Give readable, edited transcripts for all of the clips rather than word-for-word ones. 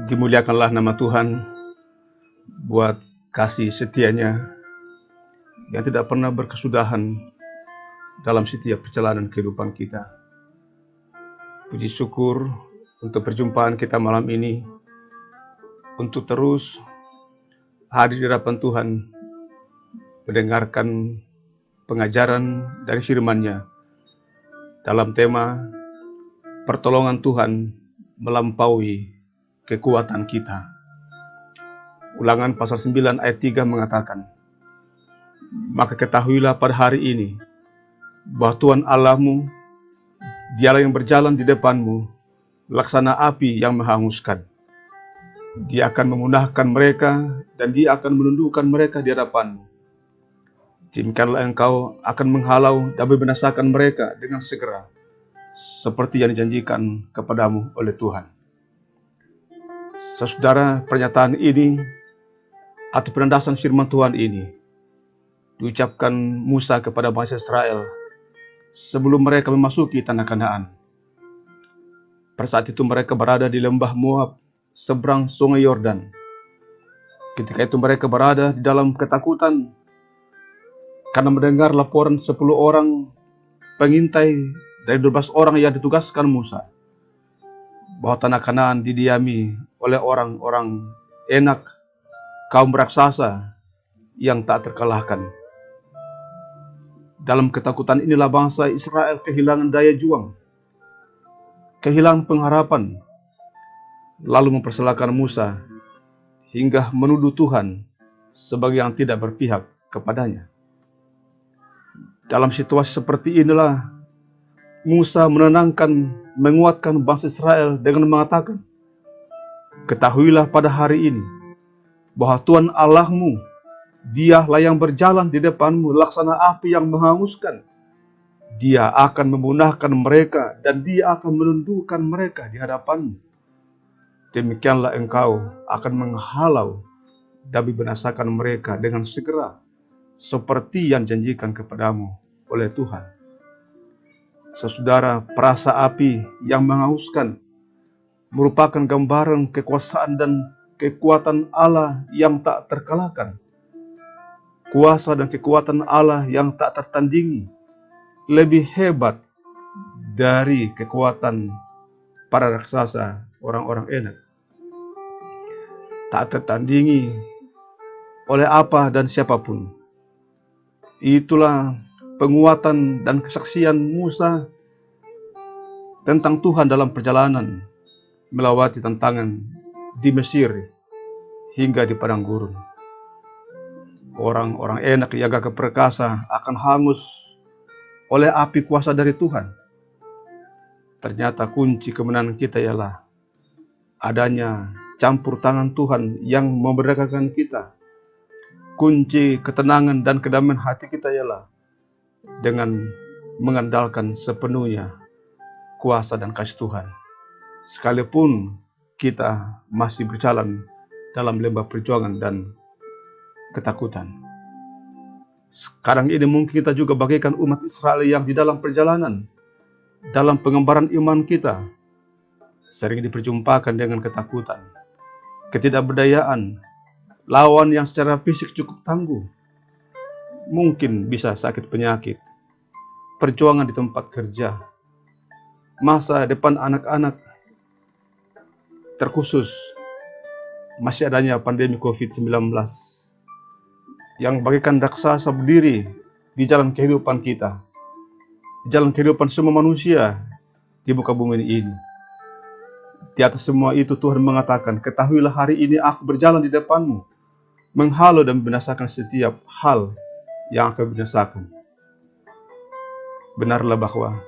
Dimuliakanlah nama Tuhan buat kasih setianya yang tidak pernah berkesudahan dalam setiap perjalanan kehidupan kita. Puji syukur untuk perjumpaan kita malam ini, untuk terus hadir di hadapan Tuhan, mendengarkan pengajaran dari firman-Nya dalam tema pertolongan Tuhan melampaui kekuatan kita. Ulangan pasal 9 ayat 3 mengatakan, maka ketahuilah pada hari ini bahwa Tuhan Allahmu, Dialah yang berjalan di depanmu, laksana api yang menghanguskan. Dia akan memunahkan mereka dan Dia akan menundukkan mereka di hadapanmu. Demikianlah engkau akan menghalau dan membinasakan mereka dengan segera, seperti yang dijanjikan kepadamu oleh Tuhan. Saudara, pernyataan ini atau penandasan firman Tuhan ini diucapkan Musa kepada bangsa Israel sebelum mereka memasuki tanah Kanaan. Pada saat itu mereka berada di lembah Moab, seberang sungai Yordan. Ketika itu mereka berada di dalam ketakutan karena mendengar laporan 10 orang pengintai dari 12 orang yang ditugaskan Musa, bahwa tanah Kanaan didiami oleh orang-orang Enak, kaum raksasa yang tak terkalahkan. Dalam ketakutan inilah bangsa Israel kehilangan daya juang, kehilangan pengharapan, lalu mempersalahkan Musa hingga menuduh Tuhan sebagai yang tidak berpihak kepadanya. Dalam situasi seperti inilah Musa menenangkan, menguatkan bangsa Israel dengan mengatakan, ketahuilah pada hari ini bahwa Tuhan Allahmu, Dialah yang berjalan di depanmu laksana api yang menghanguskan. Dia akan memunahkan mereka dan Dia akan menundukkan mereka di hadapanmu. Demikianlah engkau akan menghalau dan membinasakan mereka dengan segera, seperti yang janjikan kepadamu oleh Tuhan. Saudara, perasa api yang menghanguskan merupakan gambaran kekuasaan dan kekuatan Allah yang tak terkalahkan. Kuasa dan kekuatan Allah yang tak tertandingi, lebih hebat dari kekuatan para raksasa orang-orang Enak. Tak tertandingi oleh apa dan siapapun. Itulah penguatan dan kesaksian Musa tentang Tuhan dalam perjalanan melewati tantangan di Mesir hingga di padang gurun. Orang-orang Enak yang gagah perkasa akan hangus oleh api kuasa dari Tuhan. Ternyata kunci kemenangan kita ialah adanya campur tangan Tuhan yang memerdekakan kita. Kunci ketenangan dan kedamaian hati kita ialah dengan mengandalkan sepenuhnya kuasa dan kasih Tuhan. Sekalipun kita masih berjalan dalam lembah perjuangan dan ketakutan. Sekarang ini mungkin kita juga bagaikan umat Israel yang di dalam perjalanan, dalam pengembaraan iman kita, sering diperjumpakan dengan ketakutan, ketidakberdayaan, lawan yang secara fisik cukup tangguh. Mungkin bisa sakit penyakit, perjuangan di tempat kerja, masa depan anak-anak, terkhusus masih adanya pandemi COVID-19 yang bagaikan raksasa berdiri di jalan kehidupan kita, di jalan kehidupan semua manusia di muka bumi ini. Di atas semua itu Tuhan mengatakan, ketahuilah hari ini aku berjalan di depanmu, menghalau dan membinasakan setiap hal yang akan binasakan. Benarlah bahwa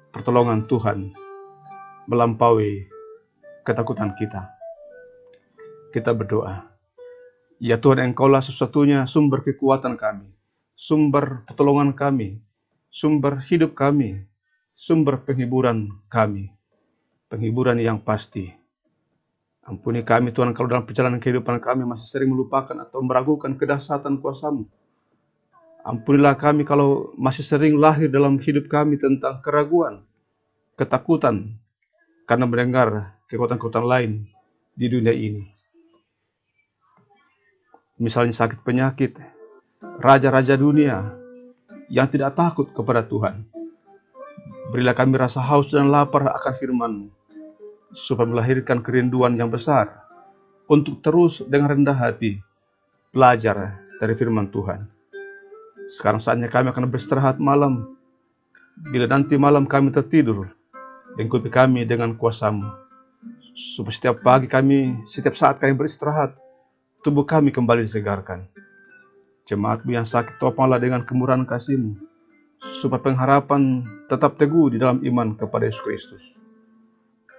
pertolongan Tuhan melampaui ketakutan kita. Kita berdoa. Ya Tuhan, Engkaulah sesatunya sumber kekuatan kami, sumber pertolongan kami, sumber hidup kami, sumber penghiburan kami, penghiburan yang pasti. Ampuni kami Tuhan kalau dalam perjalanan kehidupan kami masih sering melupakan atau meragukan kedahsyatan kuasa-Mu. Ampunilah kami kalau masih sering lahir dalam hidup kami tentang keraguan, ketakutan karena mendengar kekuatan-kekuatan lain di dunia ini. Misalnya sakit penyakit, raja-raja dunia yang tidak takut kepada Tuhan. Berilah kami rasa haus dan lapar akan firman, supaya melahirkan kerinduan yang besar untuk terus dengan rendah hati belajar dari firman Tuhan. Sekarang saatnya kami akan beristirahat malam. Bila nanti malam kami tertidur, lingkupi kami dengan kuasa-Mu, supaya setiap saat kami beristirahat, tubuh kami kembali disegarkan. Jemaat-Mu yang sakit, topanglah dengan kemurahan kasih-Mu, supaya pengharapan tetap teguh di dalam iman kepada Yesus Kristus.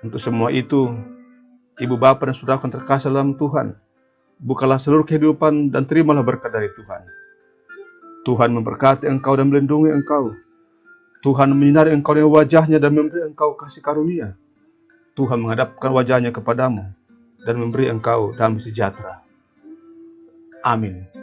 Untuk semua itu, Ibu Bapa dan Saudara yang terkasih dalam Tuhan, bukalah seluruh kehidupan dan terimalah berkat dari Tuhan. Tuhan memberkati engkau dan melindungi engkau. Tuhan menyinari engkau dengan wajah-Nya dan memberi engkau kasih karunia. Tuhan menghadapkan wajah-Nya kepadamu dan memberi engkau damai sejahtera. Amin.